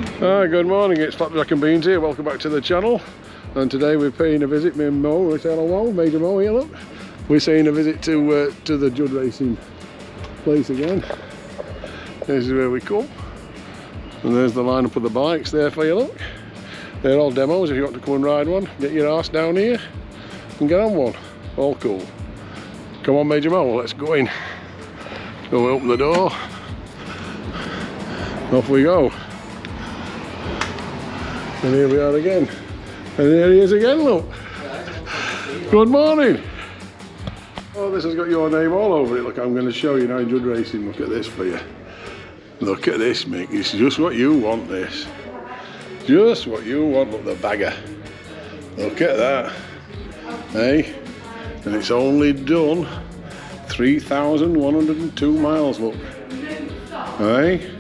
Hi, good morning, it's Flapjack and Beans here, welcome back to the channel. And today we're paying a visit, me and Mo, we say hello Mo, Major Moe here, look. We're saying a visit to the Judd racing place again. This is where we come. And there's the lineup of the bikes there for you, look. They're all demos if you want to come and ride one. Get your arse down here and get on one. All cool. Come on Major Moe, let's go in. So we open the door. Off we go. And here we are again. And there he is again, look. Good morning. Oh, this has got your name all over it. Look, I'm going to show you now in Judd Racing. Look at this for you. Look at this, Mick. It's just what you want, this. Just what you want. Look, the bagger. Look at that. Hey? And it's only done 3,102 miles, look. Hey?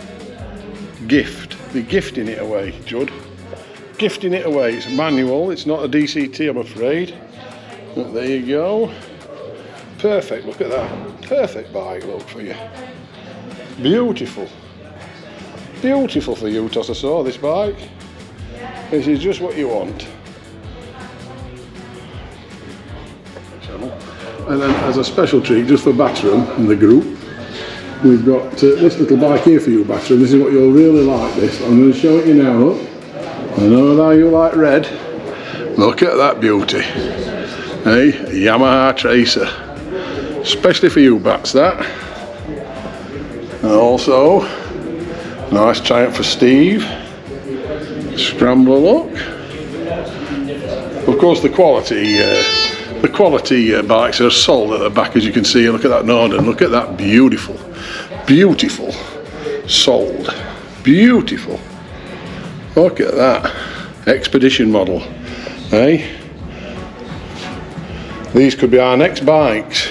Gift. They're gifting it away, Judd. Gifting it away. It's manual, it's not a DCT, I'm afraid. But there you go. Perfect, look at that. Perfect bike, look, for you. Beautiful. Beautiful for you, Toss. I saw this bike. This is just what you want. And then as a special treat, just for Battram and the group, we've got this little bike here for you, Battram. This is what you'll really like, this. I'm going to show it you now, look. I know how you like red. Look at that beauty. Hey, Yamaha Tracer. Especially for you, Bats, that. And also, nice Triumph for Steve. Scrambler look. Of course, the quality bikes are sold at the back, as you can see. Look at that Norden. Look at that beautiful, beautiful sold. Beautiful. Look at that Expedition model. Hey, these could be our next bikes.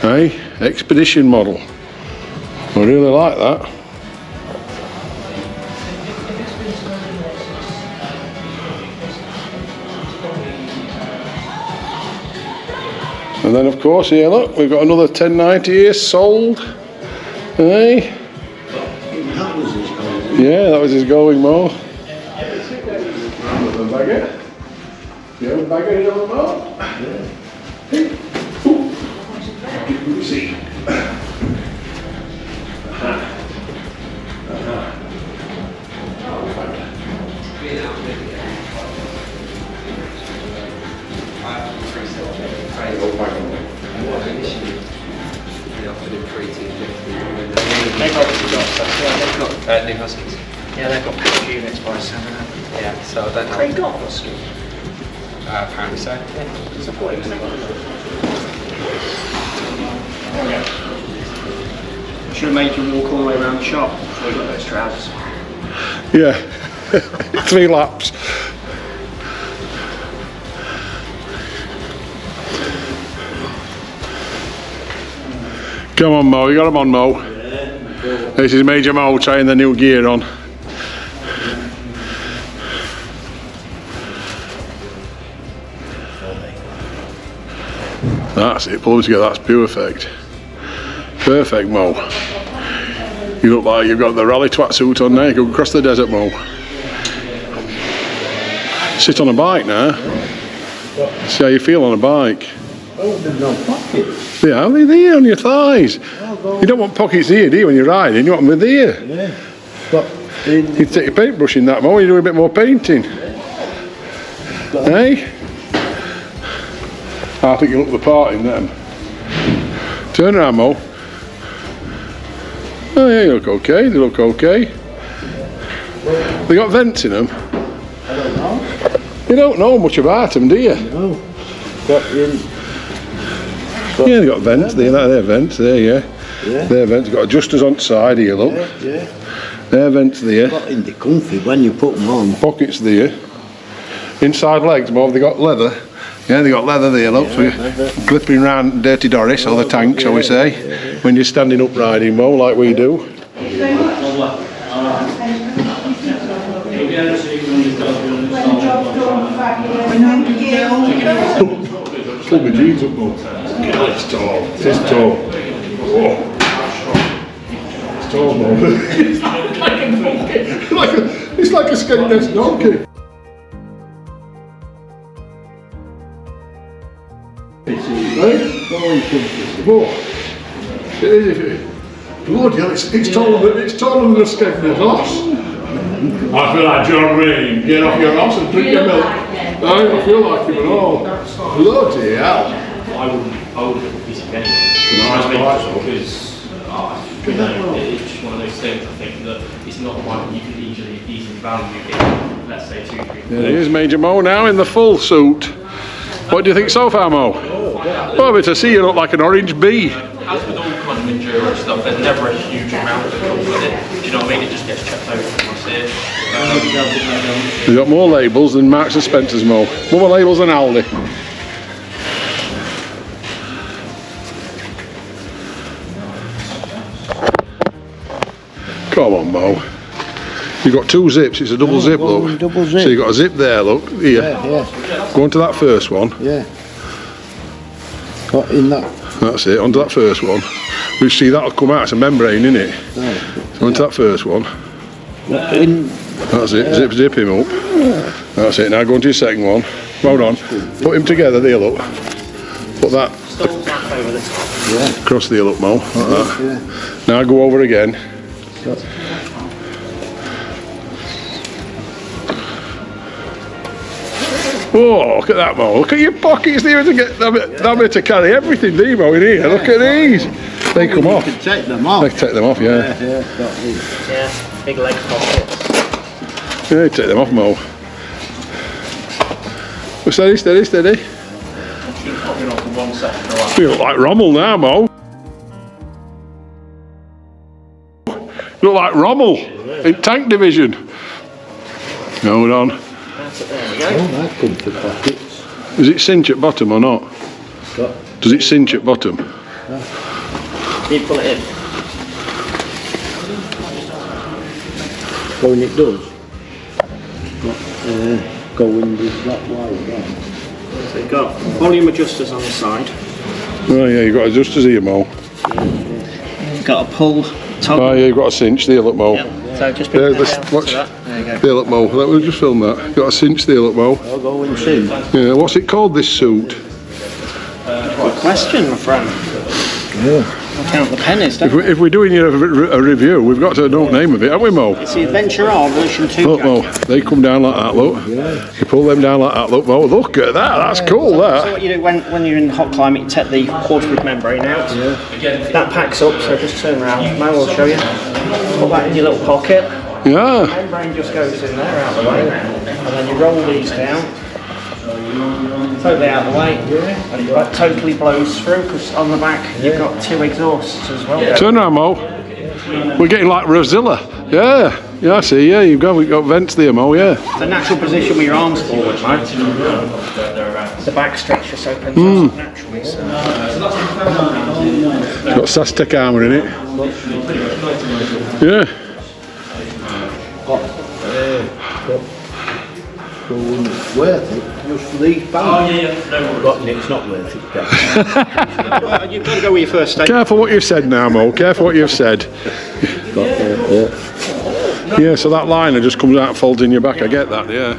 Hey, Expedition model. I really like that. And then of course here, look, we've got another 1090 here sold. Hey. Yeah, that was his going, Mo. The bagger. You have a bagger here on the Mo? Yeah. Hey. Let me see. New Huskies. Yeah, they've got power units by some. Yeah, so I don't know. They got Huskies. Apparently so. Yeah. It's a point, isn't it? Should have made you walk all the way around the shop before you got those trousers. Yeah, 3 laps. Come on, Mo, you got him on, Mo. This is Major Moe trying the new gear on. That's it, pull them together, that's perfect. Perfect, Mo. You look like you've got the rally twat suit on there, go across the desert, Mo. Sit on a bike now. See how you feel on a bike. Oh, there's no pockets. Yeah, they're there on your thighs. You don't want pockets here, do you, when you're riding? You want them there. Yeah. But You take your paintbrush in that, Mo, you do a bit more painting. Hey? I think you look the part in them. Turn around, Mo. Oh yeah, you look okay, they look okay. They got vents in them. I don't know. You don't know much about them, do you? No. But Yeah, they got vents, they're vents there, yeah. Yeah. They're vents, got adjusters on the side here, look. Yeah. They're vents there. But in the comfy when you put them on. Pockets there. Inside legs, Mo, they got leather. Yeah, they got leather there, look, so you're clipping round Dirty Doris, or the tank, shall we say, when you're standing up riding, Mo, like we do. Pull my jeans up, Mo. It's tall. It is tall. Whoa. It's tall, Mo. It's like a skate desk donkey. Right? Whoa. It is. Bloody hell, it's taller than a skate desk horse. I feel like John Wayne. Get off your horse and drink your milk. I don't feel like him at all. Bloody hell. I wouldn't visit anyway. Because it's just one of those things. I think that it's not one you can easily value in, let's say, 2 3 There is Major Moe now in the full suit. What do you think so far, Mo? Well, but to see you look like an orange bee. As with all kind of enduro stuff, there's never a huge amount that comes with it. Do you know what I mean? It just gets checked over from us here. We've got more labels than Marks and Spencer's, Mo. More labels than Aldi. Come on, Mo. You've got 2 zips, it's a double zip, look. Double zip. So you've got a zip there, look. Here. Yeah. Go on to that first one. Yeah. Got in that. That's it, onto that first one. We see that'll come out, it's a membrane, isn't it? Right. So onto that first one. In. That's it, zip him up. That's it, now go on to your second one. Hold on. Put him together there, look. Put that across there, look, Mo. Like that. Now go over again. Oh, look at that, Mo. Look at your pockets there to get that bit to carry everything, do you, Mo, in here? Look at these. They come off. You can take them off. They take them off, yeah. Got these. Yeah, big leg pockets. Yeah, take them off, Mo. Oh, steady. Keep popping off for 1 second. Right. You look like Rommel now, Mo. You look like Rommel in Tank Division. Hold on. There we go. Oh, that comfy pockets. Does it cinch at bottom or not? Got. Does it cinch at bottom? You pull it in. Going it does. Got going with that wide down. So you've got volume adjusters on the side. Oh yeah, you've got adjusters here, Mo. You've got a pull top. Oh yeah, you've got a cinch there, look, Mo. Yeah. So just Yeah, put let's that down watch. to that. There you go. There, look, Mo. We'll just film that. You've got a cinch there, look, Mo. I'll go in soon. Yeah, what's it called, this suit? Good question, my friend. Yeah. I'll count the pennies, don't If we're doing a review, we've got to know the name of it, haven't we, Mo? It's the Adventure R version 2. Look, Mo, they come down like that, look. You pull them down like that, look, Mo. Look at that, that's cool, So that. what you do when you're in hot climate, you take the waterproof membrane out. That packs up, so just turn around. Mo will show you. Put that in your little pocket. Yeah. The membrane just goes in there out of the way. And then you roll these down. Totally out of the way. And that totally blows through, because on the back you've got 2 exhausts as well. Turn around, Mo. We're getting like Rosilla. Yeah, I see, yeah, we've got vents there, Mo, yeah. The natural position with your arms forward, right? The back stretch just opens up naturally. So. It's got Sastec armour in it. Yeah. Worth it, just for these bands. But it's not worth it. Well, you've got to go with your first stage. Careful what you've said now, Mo. Careful what you've said. Yeah, so that liner just comes out and folds in your back. I get that, yeah.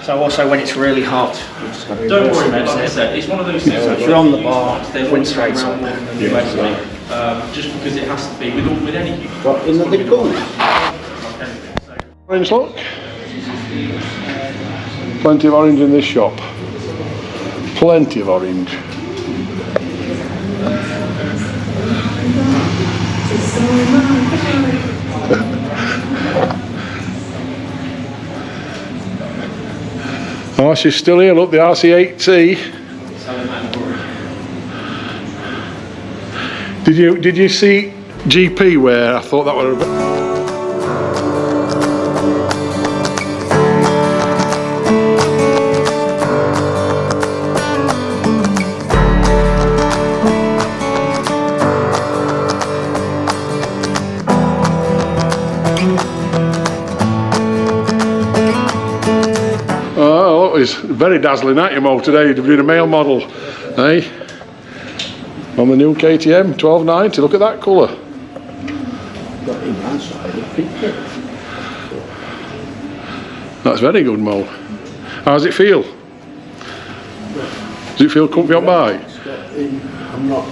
So also when it's really hot, you just got to don't worry, mate. Like I said, it's one of those things. So if you're on the bar, wind straight on. Just because it has to be with any heat. What, in the cool? Orange, look. Plenty of orange in this shop. Plenty of orange. Oh, she's still here, look, the RC8T. Did you see GP where I thought that would have... is very dazzling, aren't you, Mo, today, being a male model, eh? On the new KTM 1290, look at that colour. Got in that side of picture. That's very good, Mo. How does it feel? Does it feel comfy on bike? I'm not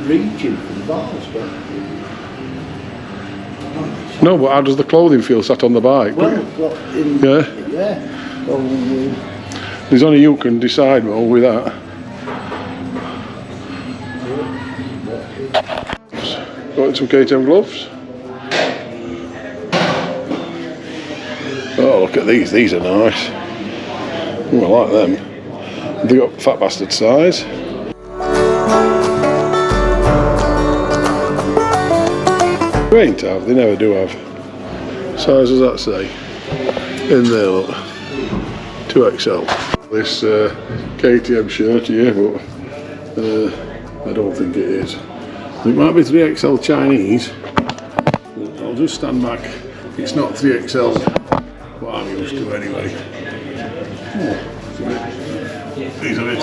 reaching for the bars, but... No, but how does the clothing feel sat on the bike? Well, Yeah? yeah. Well, There's only you can decide, Mo, with that. Got some KTM gloves. Oh, look at these. These are nice. Oh, I like them. They got fat bastard size. They ain't have. They never do have. Size does that say? In there, look. 2XL. This KTM shirt here, but I don't think it is. It might be 3XL Chinese. I'll just stand back. It's not 3XL, what I'm used to anyway. These are a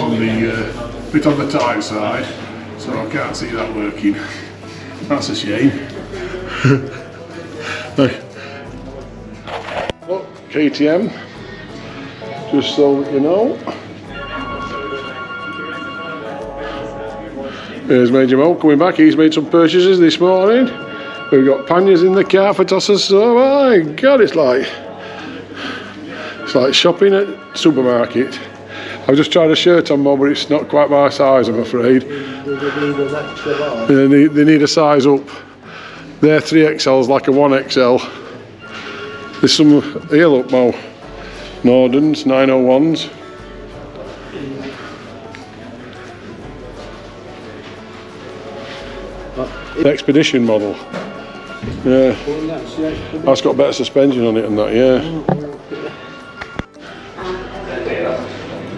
bit on the tight side, so I can't see that working. That's a shame. Look, KTM, just so that you know. Here's Major Moe coming back. He's made some purchases this morning. We've got panniers in the car for tosses. Oh my God, it's like shopping at supermarket. I've just tried a shirt on, Mo, but it's not quite my size, I'm afraid. They need a size up. They're 3XLs, like a 1XL. There's some here, look, Mo. Nordens, 901s. The Expedition model. Yeah. That's got better suspension on it than that, yeah.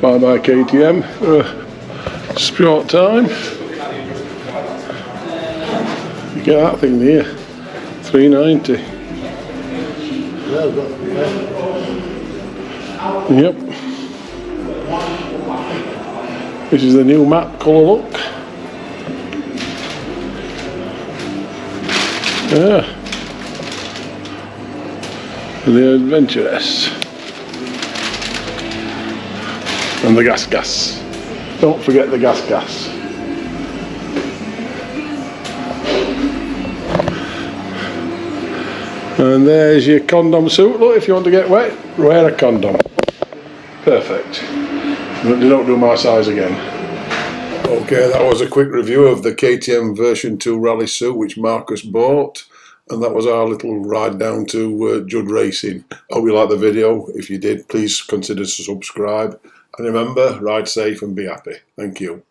Bye bye KTM for a short time. You get that thing there, 390. Yep. This is the new matte colour look. Yeah. The Adventurous. And the gas. Don't forget the gas. And there's your condom suit. Look, if you want to get wet, wear a condom. Perfect. But they don't do my size again. Okay, that was a quick review of the KTM version 2 rally suit which Marcus bought, and that was our little ride down to Judd Racing. Hope you liked the video. If you did, please consider to subscribe, and remember, ride safe and be happy. Thank you.